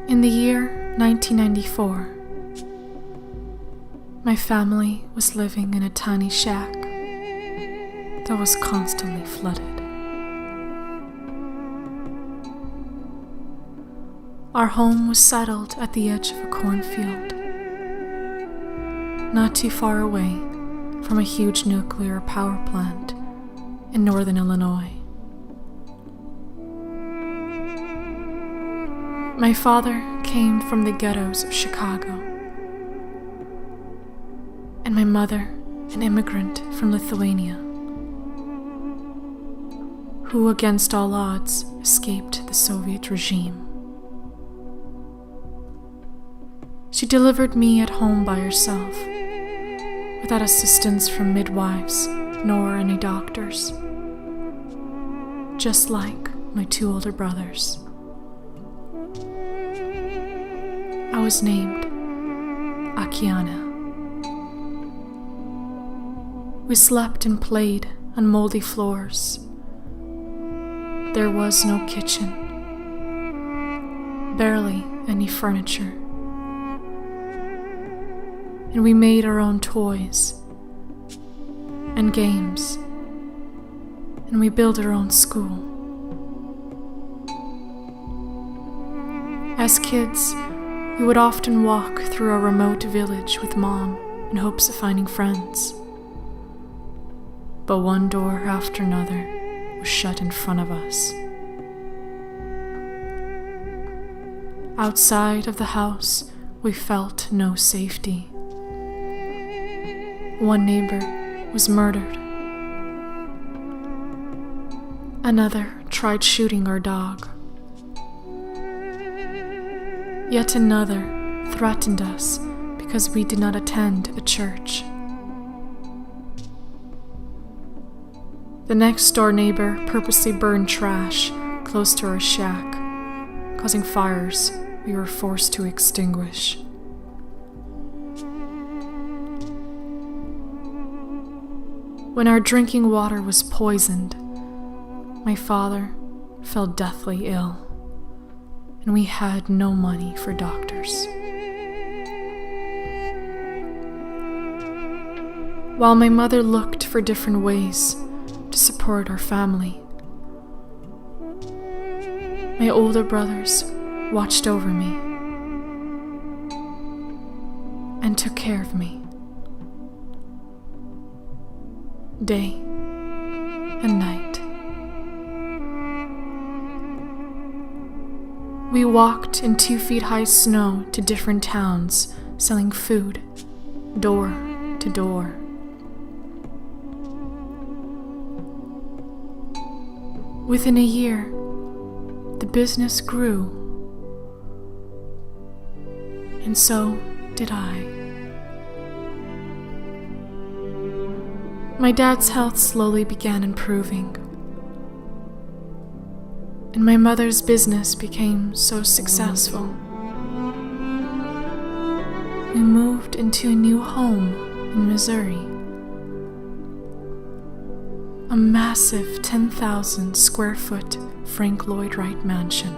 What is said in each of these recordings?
In the year 1994, my family was living in a tiny shack that was constantly flooded. Our home was settled at the edge of a cornfield, not too far away from a huge nuclear power plant in northern Illinois. My father came from the ghettos of Chicago, and my mother an immigrant from Lithuania, who against all odds escaped the Soviet regime. She delivered me at home by herself, without assistance from midwives nor any doctors, just like my two older brothers. I was named Akiana. We slept and played on moldy floors. There was no kitchen, barely any furniture. And we made our own toys and games, and we built our own school. As kids, we would often walk through a remote village with Mom in hopes of finding friends. But one door after another was shut in front of us. Outside of the house, we felt no safety. One neighbor was murdered. Another tried shooting our dog. Yet another threatened us because we did not attend a church. The next door neighbor purposely burned trash close to our shack, causing fires we were forced to extinguish. When our drinking water was poisoned, my father fell deathly ill, and we had no money for doctors. While my mother looked for different ways to support our family, my older brothers watched over me and took care of me, day and night. We walked in 2 feet high snow to different towns, selling food, door to door. Within a year, the business grew, and so did I. My dad's health slowly began improving, and my mother's business became so successful. We moved into a new home in Missouri, a massive 10,000 square foot Frank Lloyd Wright mansion.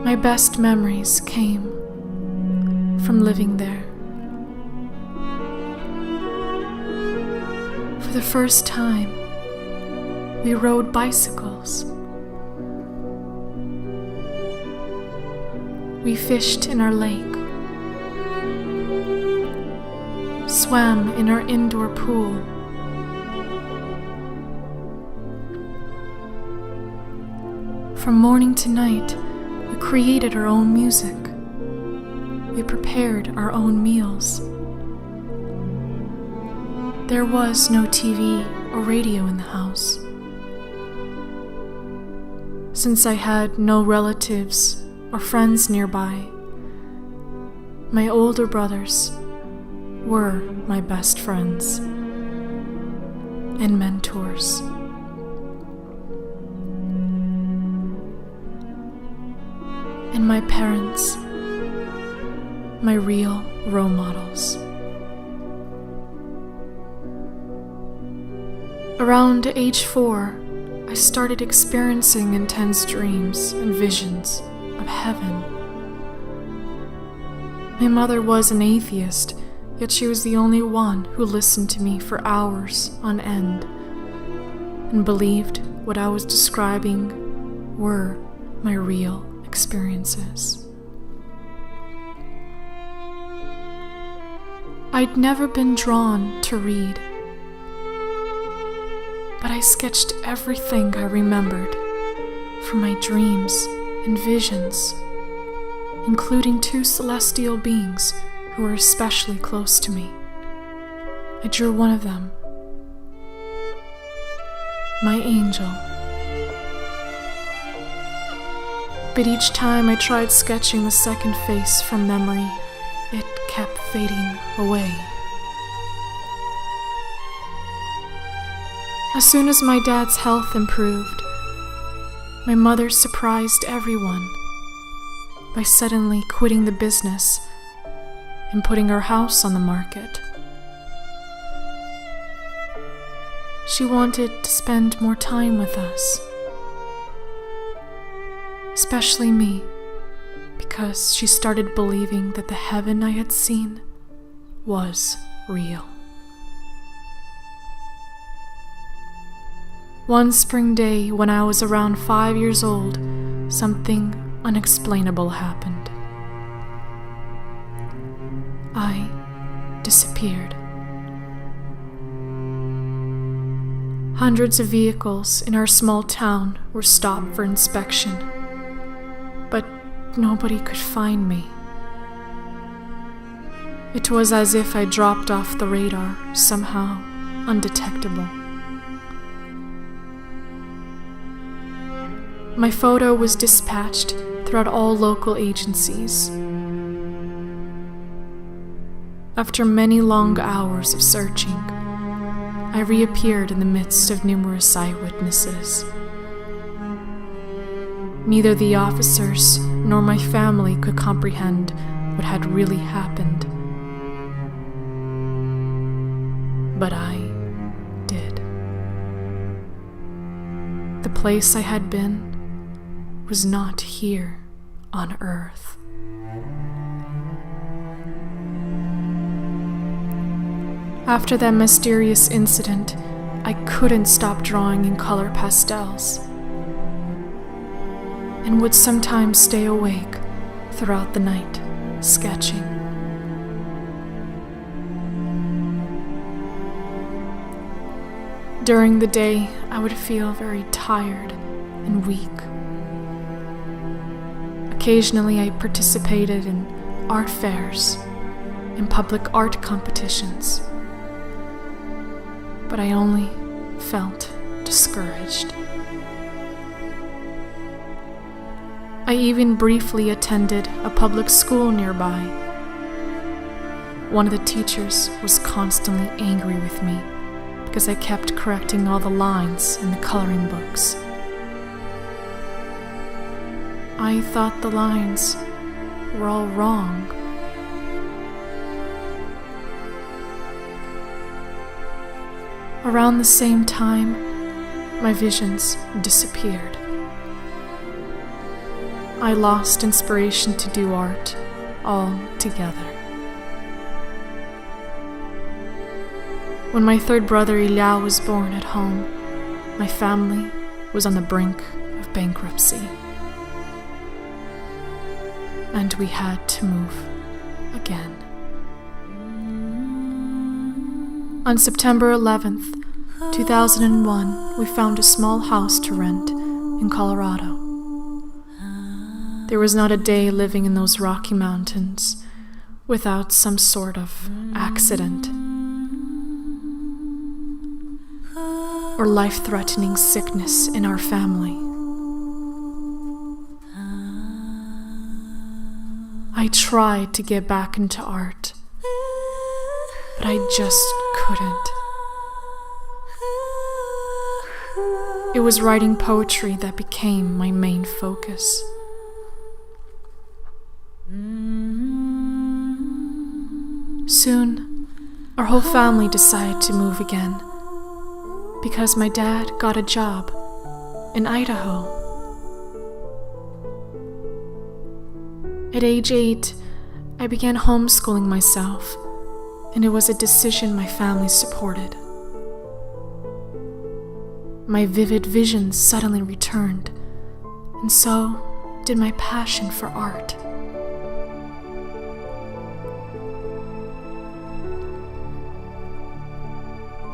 My best memories came from living there. For the first time, we rode bicycles. We fished in our lake, swam in our indoor pool, from morning to night, we created our own music. We prepared our own meals. There was no TV or radio in the house. Since I had no relatives or friends nearby, my older brothers were my best friends and mentors. And my parents, my real role models. Around age 4, I started experiencing intense dreams and visions of heaven. My mother was an atheist, yet she was the only one who listened to me for hours on end and believed what I was describing were my real experiences. I'd never been drawn to read, but I sketched everything I remembered from my dreams and visions, including two celestial beings who were especially close to me. I drew one of them, my angel. But each time I tried sketching the second face from memory, it kept fading away. As soon as my dad's health improved, my mother surprised everyone by suddenly quitting the business and putting her house on the market. She wanted to spend more time with us, especially me, because she started believing that the heaven I had seen was real. One spring day when I was around 5 years old, something unexplainable happened. I disappeared. Hundreds of vehicles in our small town were stopped for inspection, but nobody could find me. It was as if I dropped off the radar, somehow undetectable. My photo was dispatched throughout all local agencies. After many long hours of searching, I reappeared in the midst of numerous eyewitnesses. Neither the officers nor my family could comprehend what had really happened. But I did. The place I had been was not here on Earth. After that mysterious incident, I couldn't stop drawing in color pastels, and would sometimes stay awake throughout the night, sketching. During the day, I would feel very tired and weak. Occasionally, I participated in art fairs and public art competitions, but I only felt discouraged. I even briefly attended a public school nearby. One of the teachers was constantly angry with me because I kept correcting all the lines in the coloring books. I thought the lines were all wrong. Around the same time, my visions disappeared. I lost inspiration to do art altogether. When my third brother Ilya was born at home, my family was on the brink of bankruptcy. And we had to move again. On September 11th, 2001, we found a small house to rent in Colorado. There was not a day living in those Rocky Mountains without some sort of accident or life-threatening sickness in our family. I tried to get back into art, but I just couldn't. It was writing poetry that became my main focus. Soon, our whole family decided to move again because my dad got a job in Idaho. At age 8, I began homeschooling myself, and it was a decision my family supported. My vivid visions suddenly returned, and so did my passion for art.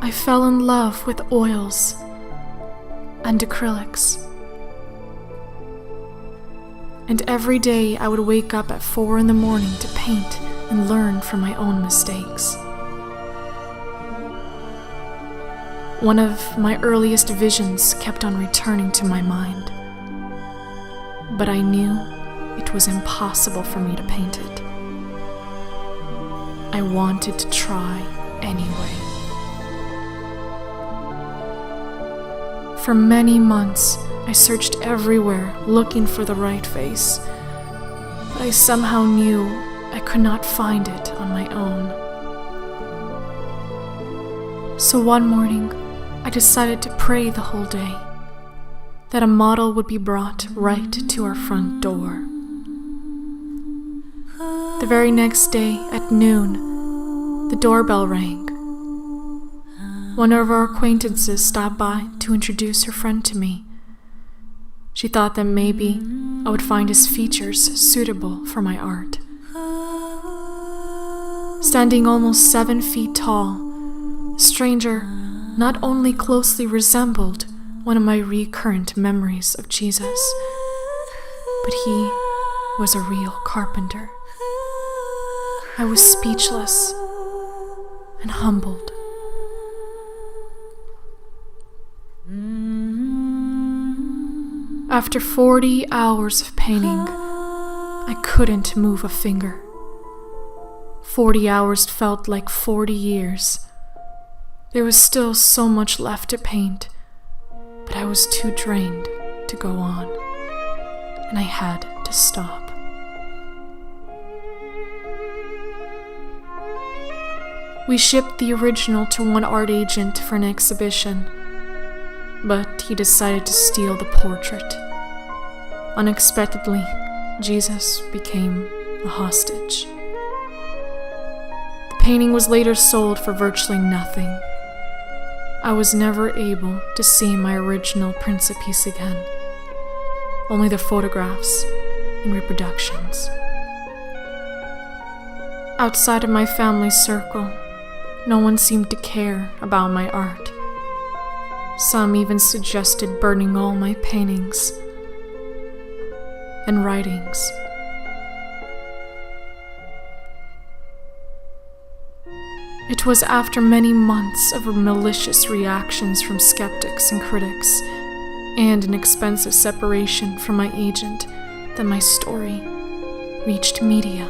I fell in love with oils and acrylics. And every day I would wake up at 4 in the morning to paint and learn from my own mistakes. One of my earliest visions kept on returning to my mind, but I knew it was impossible for me to paint it. I wanted to try anyway. For many months, I searched everywhere looking for the right face, but I somehow knew I could not find it on my own. So one morning, I decided to pray the whole day, that a model would be brought right to our front door. The very next day at noon, the doorbell rang. One of our acquaintances stopped by to introduce her friend to me. She thought that maybe I would find his features suitable for my art. Standing almost 7 feet tall, the stranger not only closely resembled one of my recurrent memories of Jesus, but he was a real carpenter. I was speechless and humbled. After 40 hours of painting, I couldn't move a finger. 40 hours felt like 40 years. There was still so much left to paint, but I was too drained to go on, and I had to stop. We shipped the original to one art agent for an exhibition, but he decided to steal the portrait. Unexpectedly, Jesus became a hostage. The painting was later sold for virtually nothing. I was never able to see my original Princ piece again, only the photographs and reproductions. Outside of my family circle, no one seemed to care about my art. Some even suggested burning all my paintings and writings. It was after many months of malicious reactions from skeptics and critics, and an expensive separation from my agent, that my story reached media.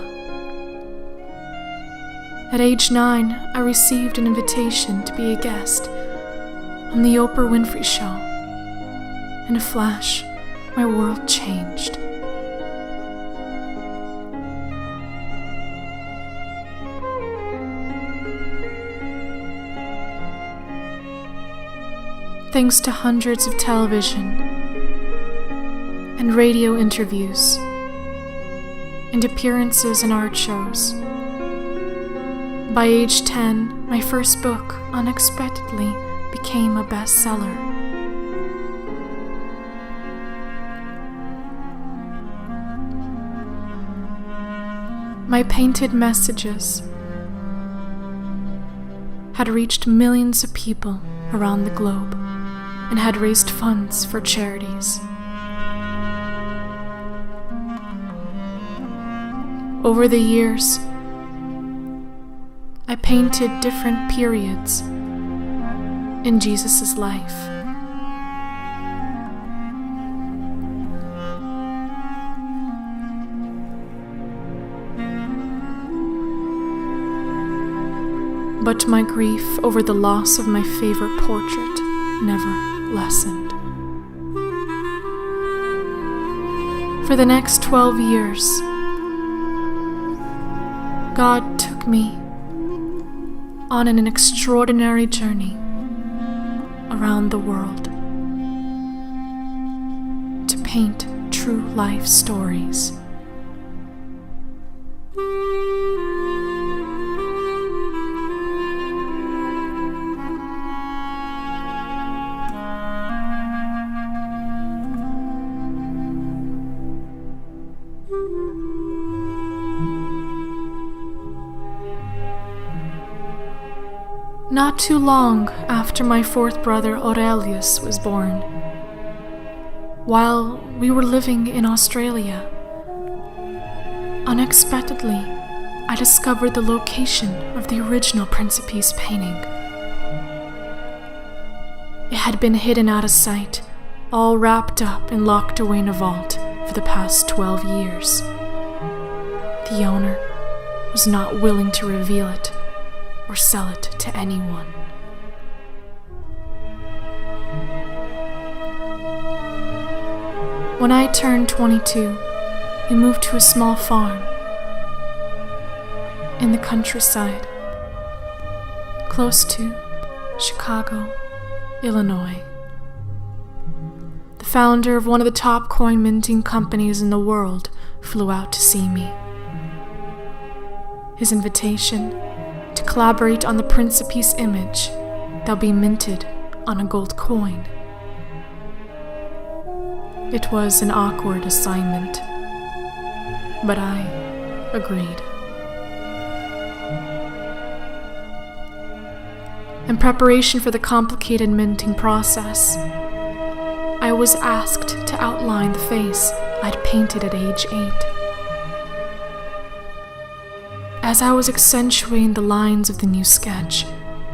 At age 9, I received an invitation to be a guest on the Oprah Winfrey Show. In a flash, my world changed. Thanks to hundreds of television and radio interviews and appearances in art shows, by age 10, my first book unexpectedly became a bestseller. My painted messages had reached millions of people around the globe and had raised funds for charities. Over the years, I painted different periods in Jesus' life. But my grief over the loss of my favorite portrait never lessened. For the next 12 years, God took me on an extraordinary journey around the world. paint true life stories. Not too long after my fourth brother Aurelius was born, while we were living in Australia, unexpectedly, I discovered the location of the original Principe's painting. It had been hidden out of sight, all wrapped up and locked away in a vault for the past 12 years. The owner was not willing to reveal it or sell it to anyone. When I turned 22, we moved to a small farm in the countryside, close to Chicago, Illinois. The founder of one of the top coin minting companies in the world flew out to see me. His invitation to collaborate on the Principe's image that'll be minted on a gold coin. It was an awkward assignment, but I agreed. In preparation for the complicated minting process, I was asked to outline the face I'd painted at age 8. As I was accentuating the lines of the new sketch,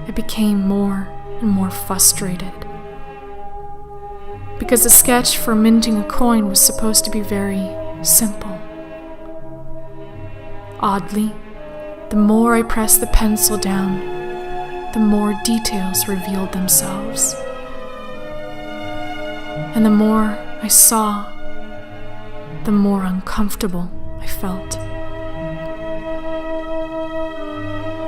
I became more and more frustrated. Because the sketch for minting a coin was supposed to be very simple. Oddly, the more I pressed the pencil down, the more details revealed themselves. And the more I saw, the more uncomfortable I felt.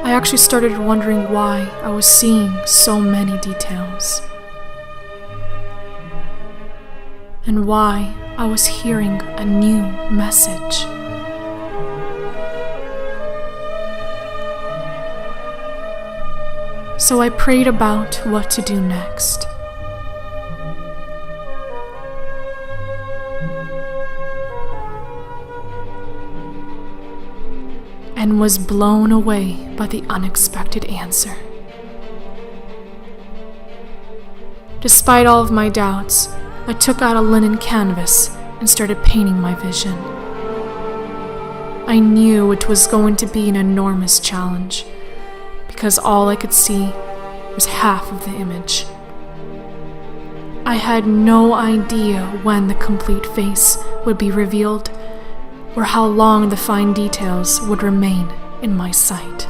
I actually started wondering why I was seeing so many details, and why I was hearing a new message. So I prayed about what to do next. And was blown away by the unexpected answer. Despite all of my doubts, I took out a linen canvas and started painting my vision. I knew it was going to be an enormous challenge, because all I could see was half of the image. I had no idea when the complete face would be revealed, or how long the fine details would remain in my sight.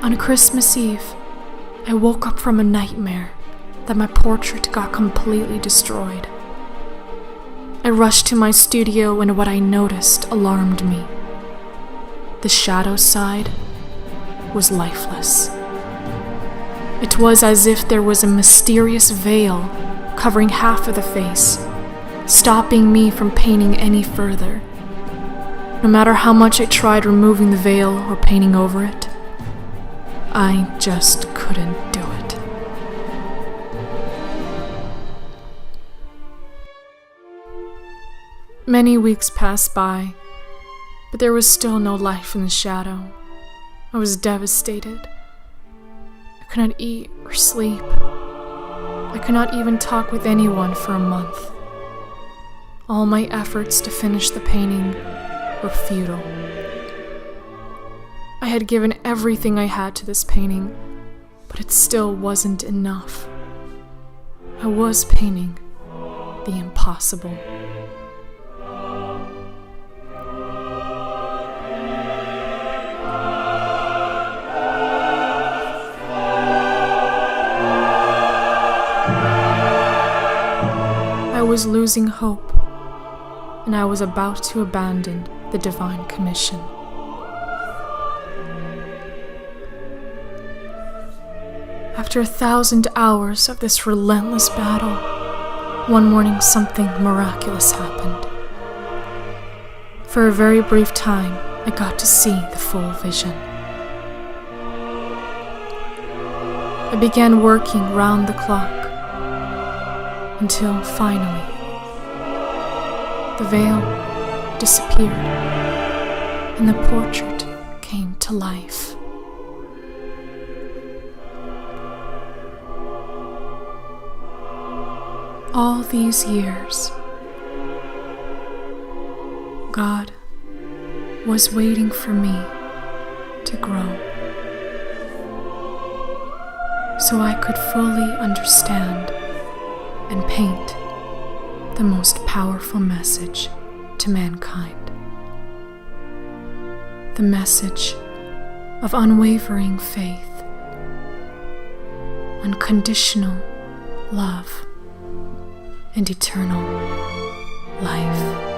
On Christmas Eve, I woke up from a nightmare that my portrait got completely destroyed. I rushed to my studio and what I noticed alarmed me. The shadow side was lifeless. It was as if there was a mysterious veil covering half of the face, stopping me from painting any further. No matter how much I tried removing the veil or painting over it, I just couldn't do it. Many weeks passed by, but there was still no life in the shadow. I was devastated. I could not eat or sleep. I could not even talk with anyone for a month. All my efforts to finish the painting were futile. I had given everything I had to this painting, but it still wasn't enough. I was painting the impossible. was losing hope, and I was about to abandon the divine commission. After 1,000 hours of this relentless battle, one morning something miraculous happened. For a very brief time, I got to see the full vision. I began working round the clock until finally the veil disappeared and the portrait came to life. All these years, God was waiting for me to grow, so I could fully understand and paint the most powerful message to mankind. The message of unwavering faith, unconditional love, and eternal life.